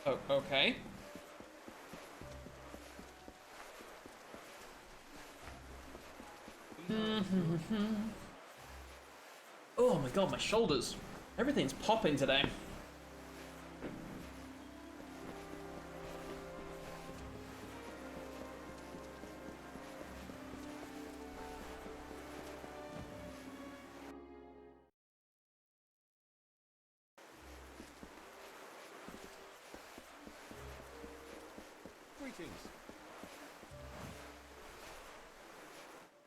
Oh, okay. Oh my god, my shoulders. Everything's popping today. Greetings.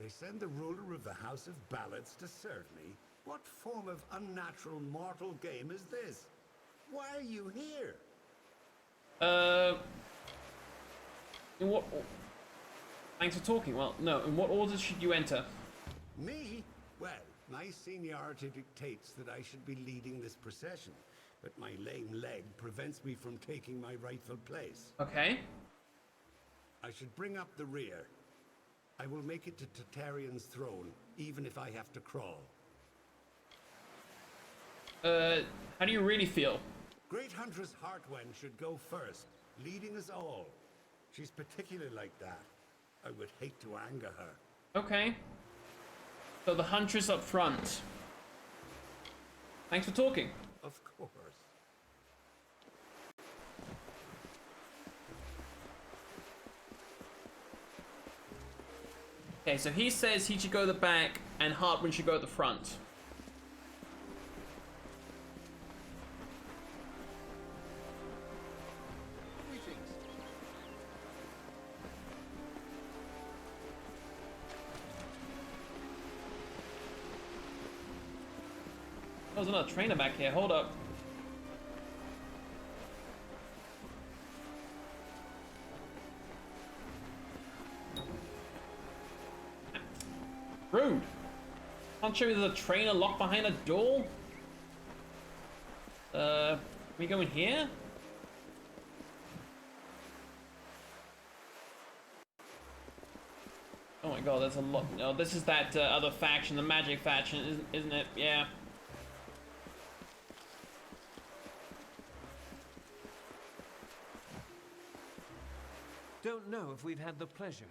They send the ruler of the House of Ballots to serve me? What form of unnatural mortal game is this? Why are you here? In what... Thanks for talking. Well, no, in what order should you enter? Me? Well, my seniority dictates that I should be leading this procession, but my lame leg prevents me from taking my rightful place. Okay. I should bring up the rear. I will make it to Tartarean's throne, even if I have to crawl. How do you really feel? Great Huntress Heartwen should go first, leading us all. She's particularly like that. I would hate to anger her. Okay. So the Huntress up front. Thanks for talking. Of course. Okay, so he says he should go the back and Hartwin should go at the front. Greetings. Oh, there's another trainer back here. Hold up. Rude. Can't show me there's a trainer locked behind a door. Can we go in here? Oh my god, there's a lot. No, this is that other faction, the magic faction, isn't it? Yeah. Don't know if we've had the pleasure.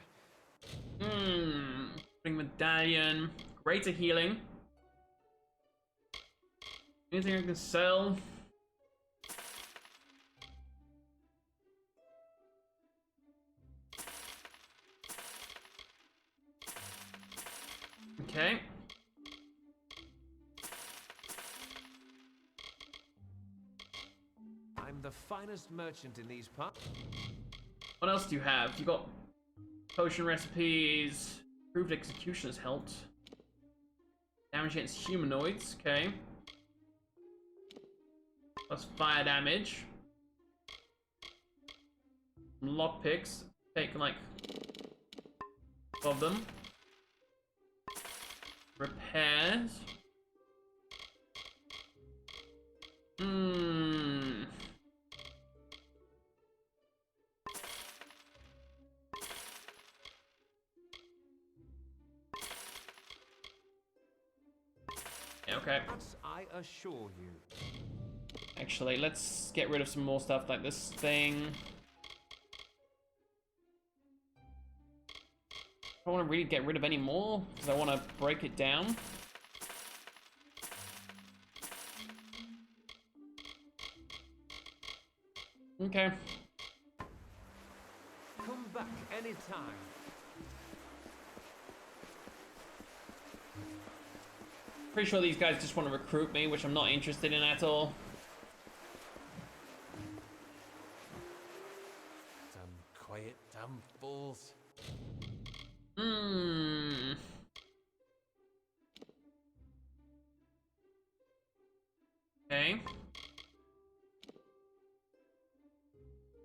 Bring medallion. Greater healing. Anything I can sell? Okay. I'm the finest merchant in these parts. What else do you have? You got potion recipes. Improved execution has helped. Damage against humanoids. Okay. Plus fire damage. Lockpicks. Take like 12 of them. Repairs. Yeah, okay. That's, I assure you. Actually, let's get rid of some more stuff like this thing. I don't want to really get rid of any more because I want to break it down. Okay. Come back anytime. Pretty sure these guys just want to recruit me, which I'm not interested in at all. Damn quiet, damn fools. Okay.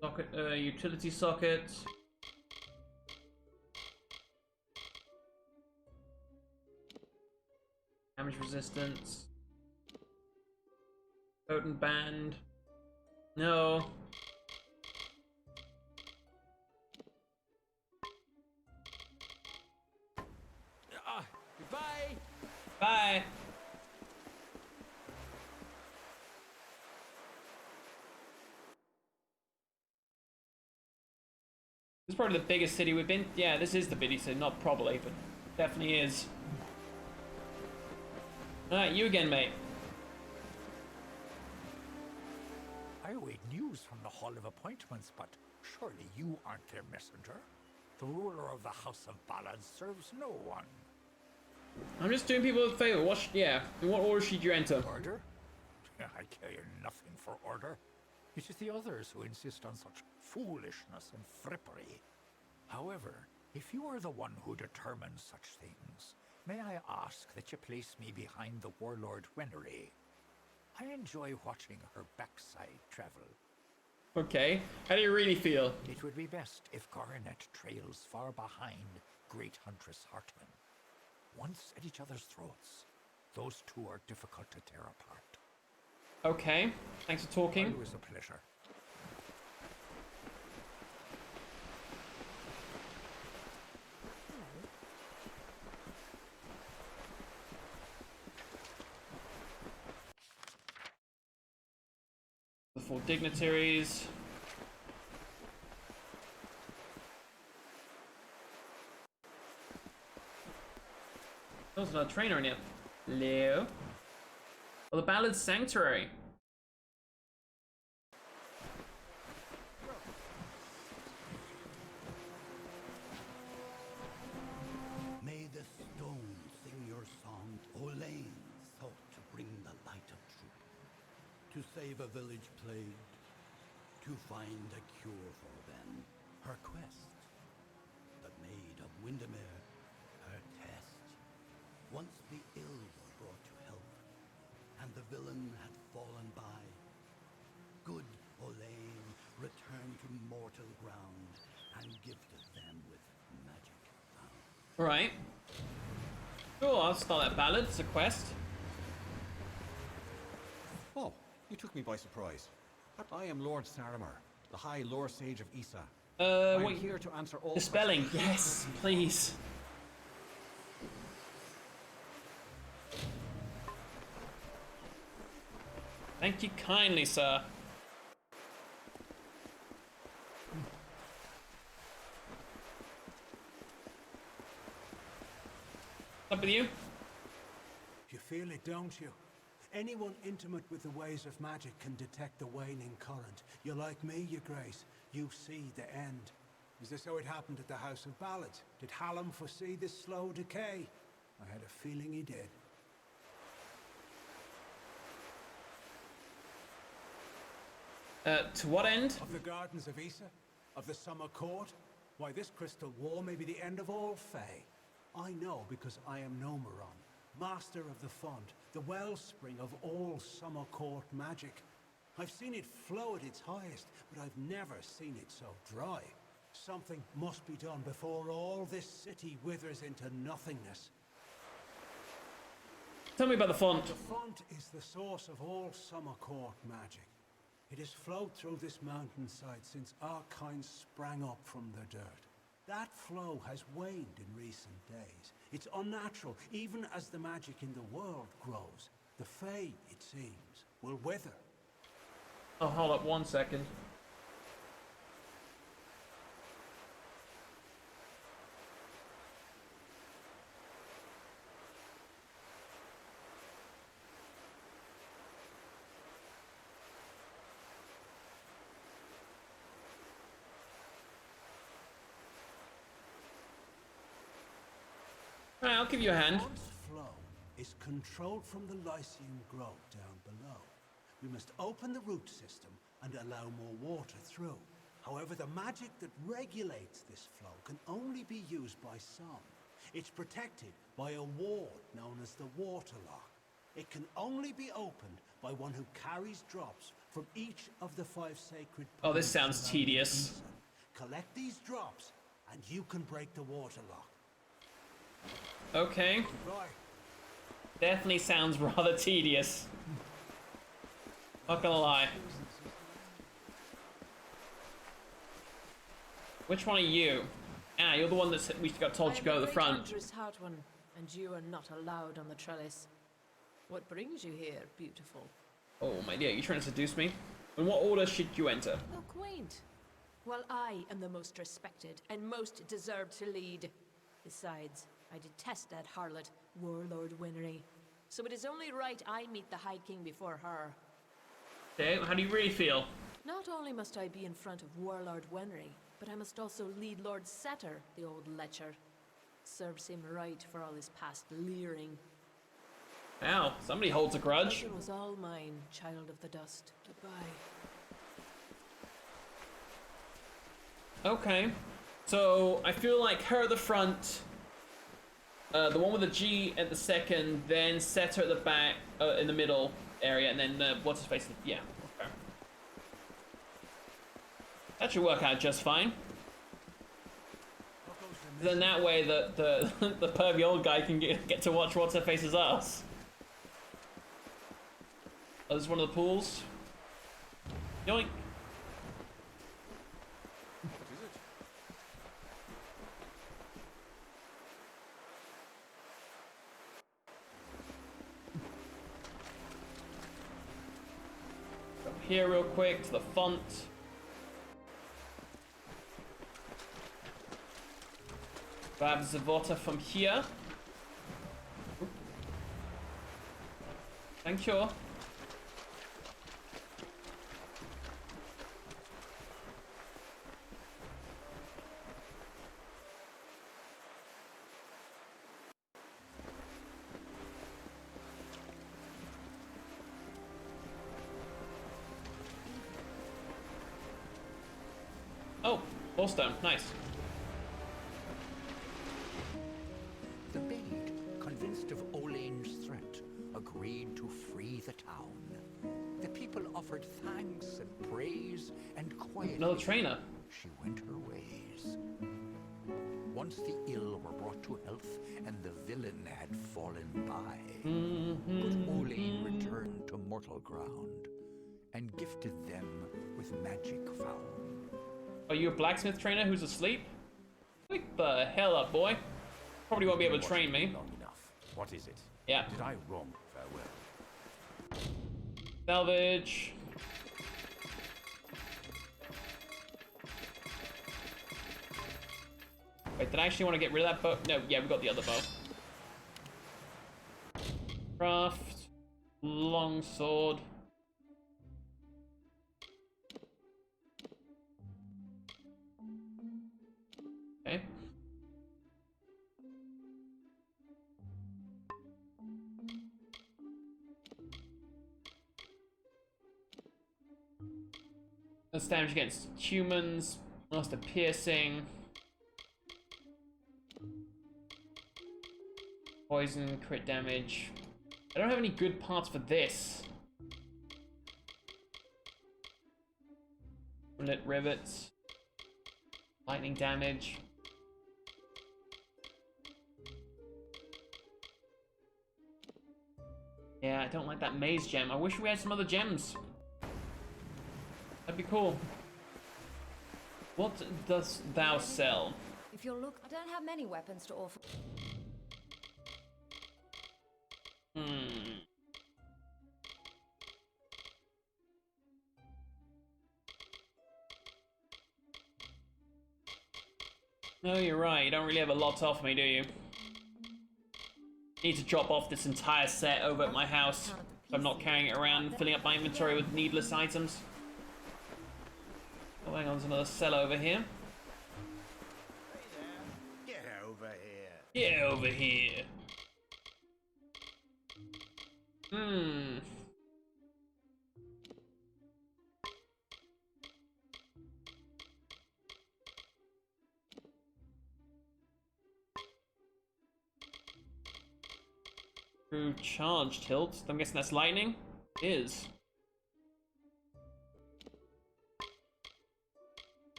Socket, utility socket. Damage resistance. Potent band. No. Goodbye. Bye. This is probably the biggest city we've been. Yeah, this is the biggest city. Not probably, but definitely is. Alright, you again, mate. I await news from the Hall of Appointments, but surely you aren't their messenger. The ruler of the House of Ballads serves no one. I'm just doing people a favor. Yeah. In what order should you enter? Order? I care nothing for order. It is the others who insist on such foolishness and frippery. However, if you are the one who determines such things, may I ask that you place me behind the warlord Wenery? I enjoy watching her backside travel. Okay. How do you really feel? It would be best if Coronet trails far behind Great Huntress Hartman. Once at each other's throats, those two are difficult to tear apart. Okay. Thanks for talking. Always a pleasure. The 4 dignitaries. There's another trainer in here. Hello. Well, the Ballad Sanctuary. May the stones sing your song. Olaine sought to bring the light of truth, to save a village plagued, to find a cure for them. Her quest, the Maid of Windermere, her test. Once the ill were brought to help, and the villain had fallen by, good Olaine returned to mortal ground and gifted them with magic found. Alright. Cool, I'll start that ballad. It's a quest. Oh, you took me by surprise. I am Lord Saramer, the High Lore Sage of Issa. I am Wait. here to answer all The spelling. Yes, please. Thank you kindly, sir. Up with you? You feel it, don't you? Anyone intimate with the ways of magic can detect the waning current. You're like me, your grace. You see the end. Is this how it happened at the House of Ballads? Did Hallam foresee this slow decay? I had a feeling he did. To what end? Of the gardens of Issa? Of the summer court? Why, this crystal wall may be the end of all Fae. I know because I am Nomeron, master of the font, the wellspring of all summer court magic. I've seen it flow at its highest, but I've never seen it so dry. Something must be done before all this city withers into nothingness. Tell me about the font. The font is the source of all summer court magic. It has flowed through this mountainside since our kind sprang up from the dirt. That flow has waned in recent days. It's unnatural, even as the magic in the world grows. The Fae, it seems, will wither. Oh, hold up 1 second. Alright, I'll give you a hand. Font's flow is controlled from the Lycian growth down below. We must open the root system and allow more water through. However, the magic that regulates this flow can only be used by some. It's protected by a ward known as the Waterlock. It can only be opened by one who carries drops from each of the 5 sacred Oh, this plants sounds around tedious. Issa. Collect these drops, and you can break the Waterlock. Okay. Right. Definitely sounds rather tedious. Not gonna lie. Which one are you? Ah, you're the one that we got told to go to the front. Huntress Hartwan, and you are not allowed on the trellis. What brings you here, beautiful? Oh my dear, you trying to seduce me? In what order should you enter? How quaint. Well, I am the most respected and most deserved to lead. Besides, I detest that harlot, Warlord Winry. So it is only right I meet the High King before her. Okay, how do you really feel? Not only must I be in front of Warlord Winry, but I must also lead Lord Setter, the old lecher. Serves him right for all his past leering. Wow, somebody holds a grudge. Pleasure was all mine, child of the dust. Goodbye. Okay, so I feel like her at the front, the one with the G at the second, then Setter at the back, in the middle area, and then what's his face? Yeah, okay. That should work out just fine. Then that way, the the pervy old guy can get to watch what's her face's ass. Oh, this is one of the pools. Yoink. Go here real quick to the font. Grab the water from here. Thank you. Oh, Ballstone, nice. The maid, convinced of Olane's threat, agreed to free the town. The people offered thanks and praise, and quietly Another trainer. she went her ways. Once the ill were brought to health and the villain had fallen by, good Olane returned to mortal ground and gifted them with magic found. Are you a blacksmith trainer who's asleep? Wake the hell up, boy. Probably won't be able to train me. Long enough. What is it? Yeah. Did I wrong? Farewell. Salvage. Wait, did I actually want to get rid of that bow? No, yeah, we got the other bow. Craft. Longsword. Okay. That's damage against humans. Master piercing. Poison, crit damage. I don't have any good parts for this. Lit rivets. Lightning damage. Yeah, I don't like that maze gem. I wish we had some other gems. That'd be cool. What dost thou sell? If you'll look, I don't have many weapons to offer. No, you're right. You don't really have a lot to offer me, do you? Need to drop off this entire set over at my house, so I'm not carrying it around, filling up my inventory with needless items. Oh, hang on, there's another cell over here. Get over here. Get over here. Through charged hilt. I'm guessing that's lightning? It is.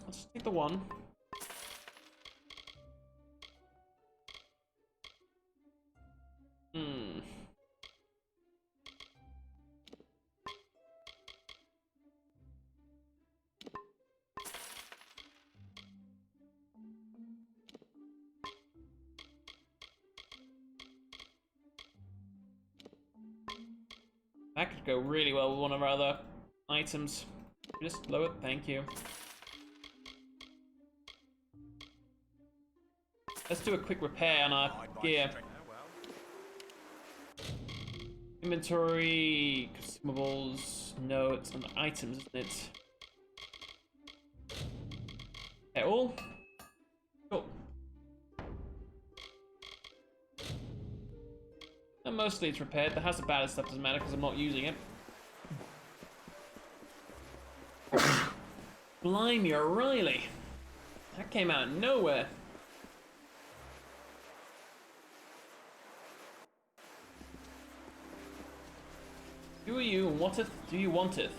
Let's take the one. That could go really well with one of our other items. Just lower it, thank you. Let's do a quick repair on our gear. Inventory, consumables, no, it's under items, isn't it? Okay, all? Cool. And mostly it's repaired. The house of bad stuff doesn't matter because I'm not using it. Blimey, O'Reilly. That came out of nowhere. Who are you and what do you wanteth?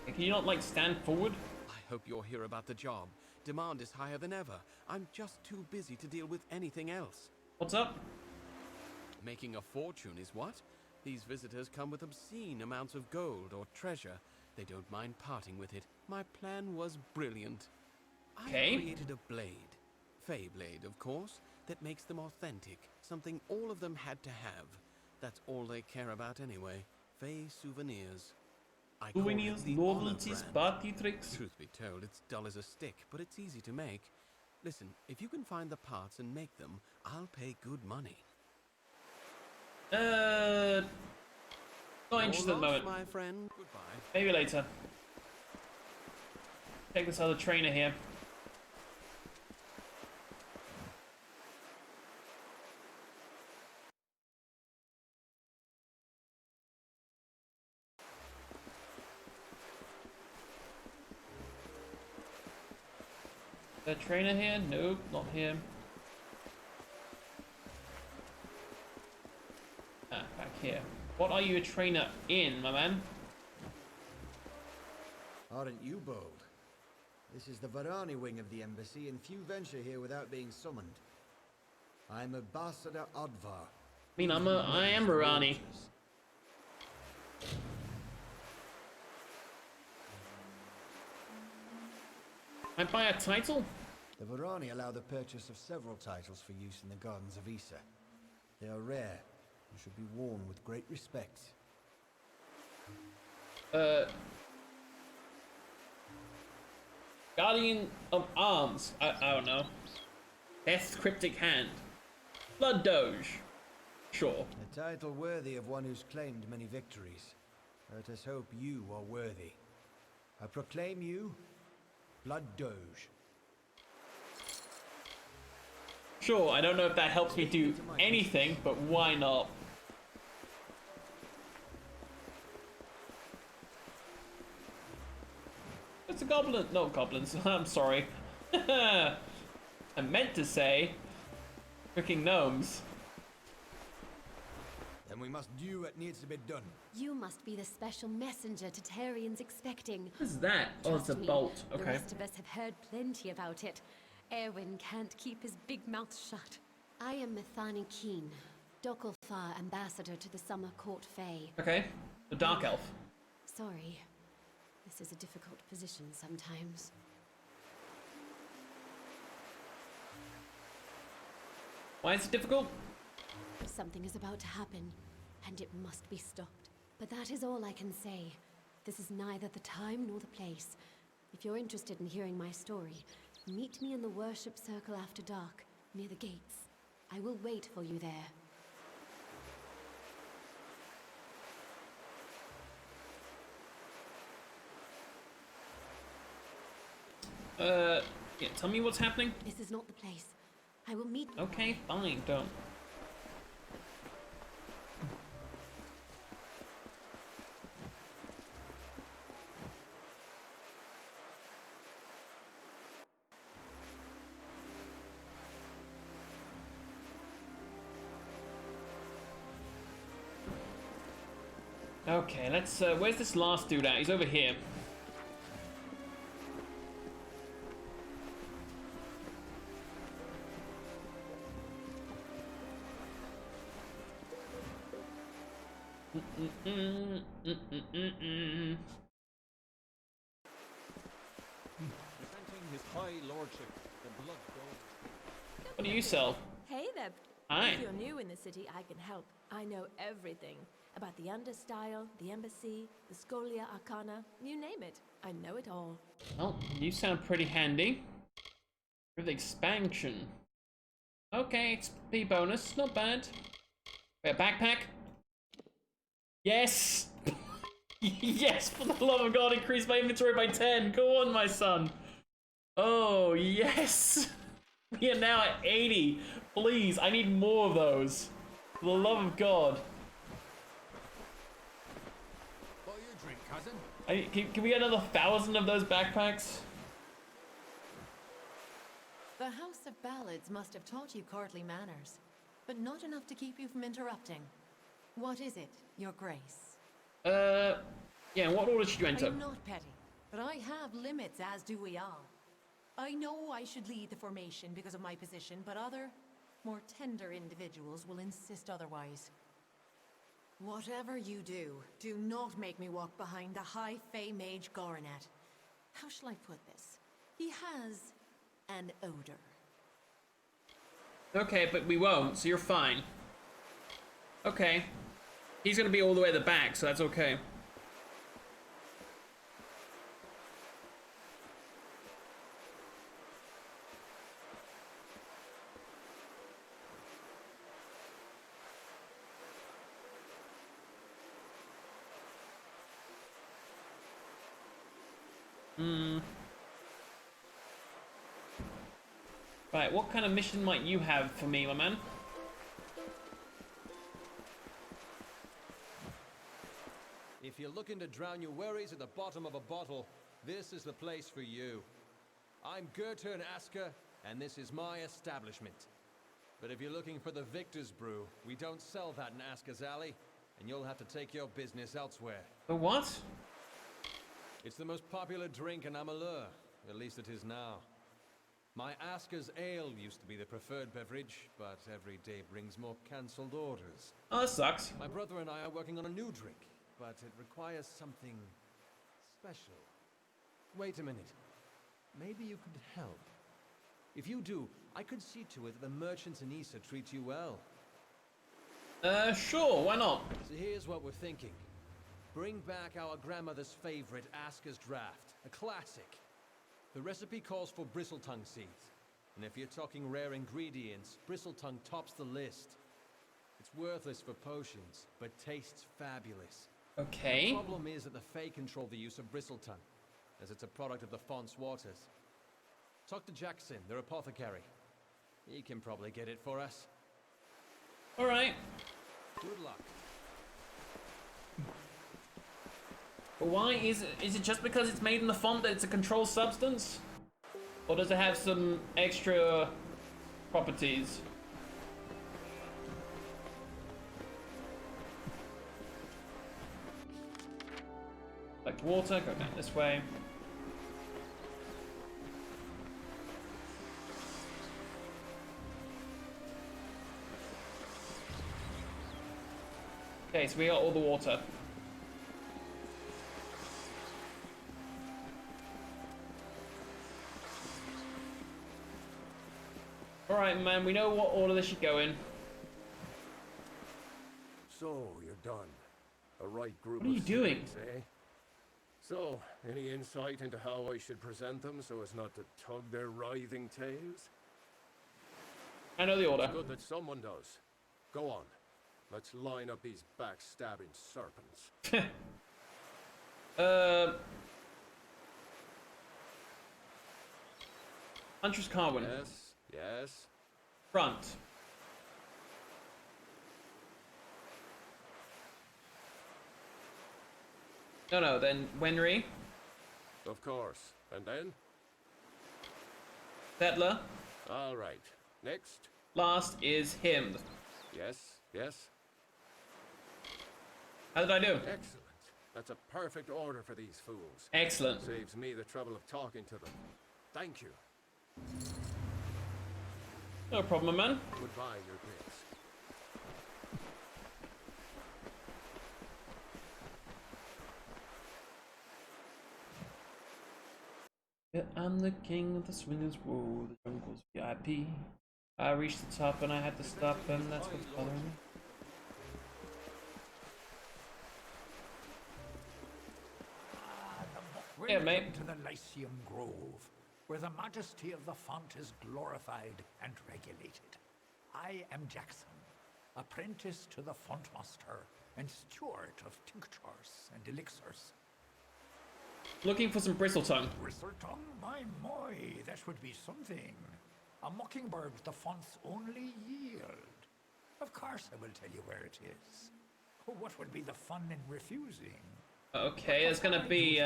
Can you not, like, stand forward? I hope you're here about the job. Demand is higher than ever. I'm just too busy to deal with anything else. What's up? Making a fortune is what? These visitors come with obscene amounts of gold or treasure. They don't mind parting with it. My plan was brilliant. Okay. I created a blade. Fey blade, of course, that makes them authentic. Something all of them had to have. That's all they care about anyway. Fey souvenirs. I call it Souvenirs, the novelties, honor brand. party tricks. Truth be told, it's dull as a stick, but it's easy to make. Listen, if you can find the parts and make them, I'll pay good money. Not interested at the moment. My friend. Goodbye. Maybe later. Take this other trainer here. The trainer here? Nope, not here. Ah, back here. What are you a trainer in, my man? Aren't you bold? This is the Varani wing of the embassy, and few venture here without being summoned. I'm Ambassador Advar. I mean, I am Rani. I buy a title? The Varani allow the purchase of several titles for use in the gardens of Issa. They are rare and should be worn with great respect. Guardian of Arms. I don't know. Death's Cryptic Hand. Blood Doge. Sure. A title worthy of one who's claimed many victories. Let us hope you are worthy. I proclaim you Blood Doge. Sure, I don't know if that helps me do anything, but why not? It's a goblin. No, goblins. I'm sorry. I meant to say freaking gnomes. Then we must do what needs to be done. You must be the special messenger Tatarian's expecting. What is that? Oh, it's a Trust me, bolt. The Okay. rest of us have heard plenty about it. Erwin can't keep his big mouth shut. I am Methani Keen, Dokalfar ambassador to the Summer Court Fae. Okay. The Dark Elf. Sorry. This is a difficult position sometimes. Why is it difficult? Something is about to happen, and it must be stopped. But that is all I can say. This is neither the time nor the place. If you're interested in hearing my story, meet me in the worship circle after dark, near the gates. I will wait for you there. Yeah, tell me what's happening. This is not the place. I will meet... Okay, fine, don't. Okay, let's, where's this last dude at? He's over here. Presenting His High Lordship, the Blood Gold. What do you sell? Hey there. Hi. If you're new in the city, I can help. I know everything about the Understyle, the Embassy, the Scholia Arcana, you name it. I know it all. Well, you sound pretty handy. With expansion. Okay, XP bonus, not bad. Wait, a backpack? Yes! Yes, for the love of God, increase my inventory by 10. Go on, my son. Oh, yes! We are now at 80. Please, I need more of those. For the love of God. Buy your drink, cousin. Can we get another 1,000 of those backpacks? The House of Ballads must have taught you courtly manners, but not enough to keep you from interrupting. What is it, Your Grace? Yeah, what order should you enter? I'm not petty, but I have limits, as do we all. I know I should lead the formation because of my position, but other, more tender individuals will insist otherwise. Whatever you do, do not make me walk behind the High Fae Mage Goronet. How shall I put this? He has an odor. Okay, but we won't, so you're fine. Okay. He's gonna be all the way at the back, so that's okay. Right, what kind of mission might you have for me, my man? If you're looking to drown your worries at the bottom of a bottle, this is the place for you. I'm Goethe and Asker, and this is my establishment. But if you're looking for the Victor's Brew, we don't sell that in Asker's Alley, and you'll have to take your business elsewhere. The what? It's the most popular drink in Amalur, at least it is now. My Asker's Ale used to be the preferred beverage, but every day brings more cancelled orders. Oh, that sucks. My brother and I are working on a new drink, but it requires something special. Wait a minute. Maybe you could help. If you do, I could see to it that the merchants in Issa treat you well. Sure, why not? So here's what we're thinking. Bring back our grandmother's favorite Asker's Draft, a classic. The recipe calls for bristletongue seeds, and if you're talking rare ingredients, bristletongue tops the list. It's worthless for potions, but tastes fabulous. Okay. The problem is that the Fae control the use of bristletongue, as it's a product of the font's waters. Talk to Jackson, their apothecary. He can probably get it for us. Alright. Good luck. But why is it just because it's made in the font that it's a controlled substance? Or does it have some extra properties? Like water, go down this way. Okay, so we got all the water. Alright, man, we know what order this should go in. So, you're done. A right group What are you of doing? things, eh? So, any insight into how I should present them so as not to tug their writhing tails? I know the order. It's good that someone does. Go on. Let's line up these backstabbing serpents. Huntress Carwin. Yes, yes. Front. No, then Wenry. Of course. And then? Settler. All right. Next. Last is him. Yes, yes. How did I do? Excellent. That's a perfect order for these fools. Excellent. Saves me the trouble of talking to them. Thank you. No problem, man. Goodbye, Your Grace. Yeah, I'm the king of the swingers, whoa, the jungle's VIP. I reached the top and I had to stop, and that's what's bothering me. Yeah, mate. Welcome to the Lyceum Grove, where the majesty of the font is glorified and regulated. I am Jackson, apprentice to the fontmaster and steward of tinctures and elixirs. Looking for some bristletongue. Bristletongue? My, that would be something. A mockingbird the font's only yield. Of course I will tell you where it is. What would be the fun in refusing? Okay, there's gonna be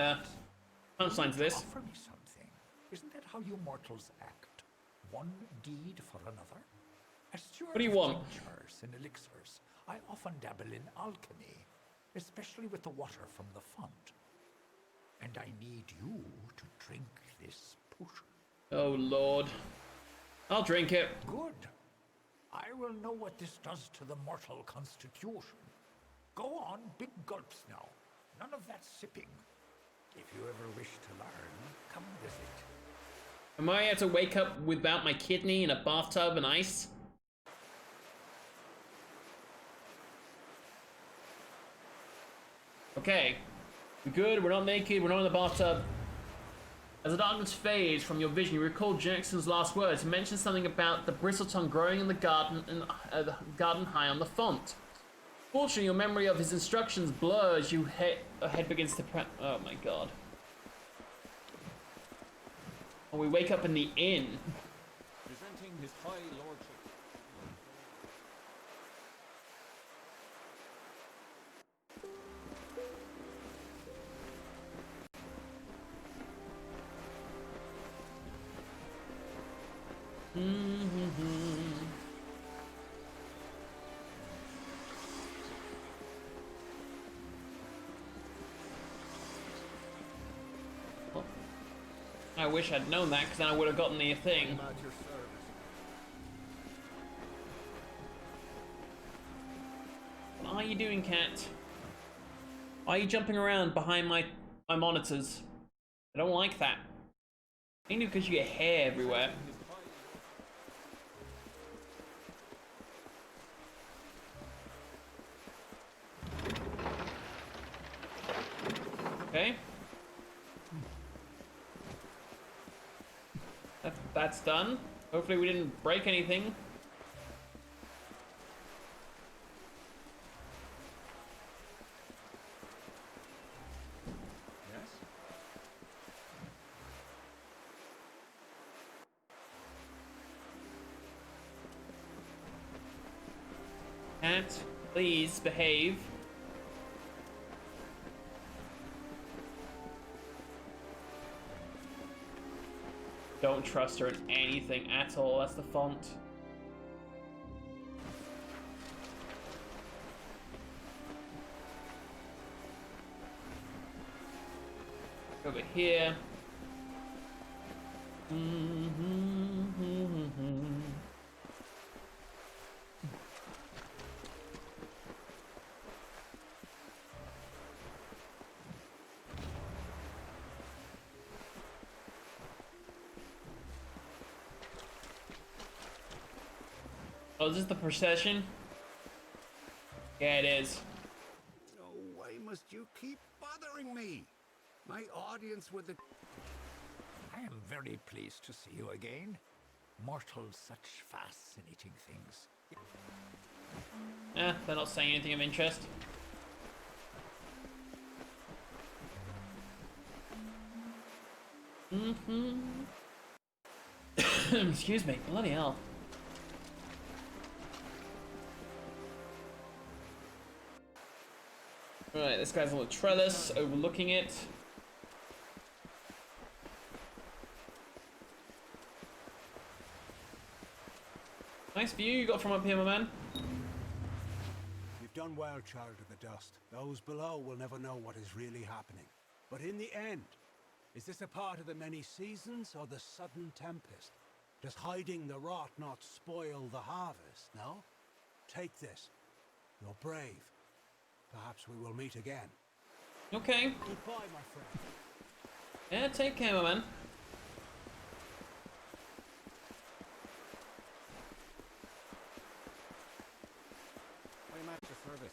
punchline to this. Offer me something. Isn't that how you mortals act? One deed for another? As steward What do you of want? tinctures and elixirs, I often dabble in alchemy, especially with the water from the font. And I need you to drink this potion. Oh lord. I'll drink it. Good. I will know what this does to the mortal constitution. Go on, big gulps now. None of that sipping. If you ever wish to learn, come visit. Am I able to wake up without my kidney in a bathtub and ice? Okay. We're good, we're not naked, we're not in the bathtub. As the darkness fades from your vision, you recall Jackson's last words. He mentioned something about the bristletongue growing in the garden and the garden high on the font. Fortunately, your memory of his instructions blurs. Your head begins to oh my god. And we wake up in the inn. Presenting his high lordship. Well, I wish I'd known that, because then I would have gotten the thing. What are you doing, cat? Why are you jumping around behind my monitors? I don't like that. Mainly because you get hair everywhere. Okay. That's done. Hopefully we didn't break anything. Yes? Cat, please behave. Don't trust her in anything at all. That's the font. Over here. Oh, is this the procession? Yeah, it is. Oh, why must you keep bothering me? My audience with the... I am very pleased to see you again. Mortals, such fascinating things. They're not saying anything of interest. Excuse me, bloody hell. Right, this guy's on the trellis, overlooking it. Nice view you got from up here, my man. You've done well, child of the dust. Those below will never know what is really happening. But in the end, is this a part of the many seasons or the sudden tempest? Does hiding the rot not spoil the harvest, no? Take this. You're brave. Perhaps we will meet again. Okay. Goodbye, my friend. Yeah, take care, my man. at your service.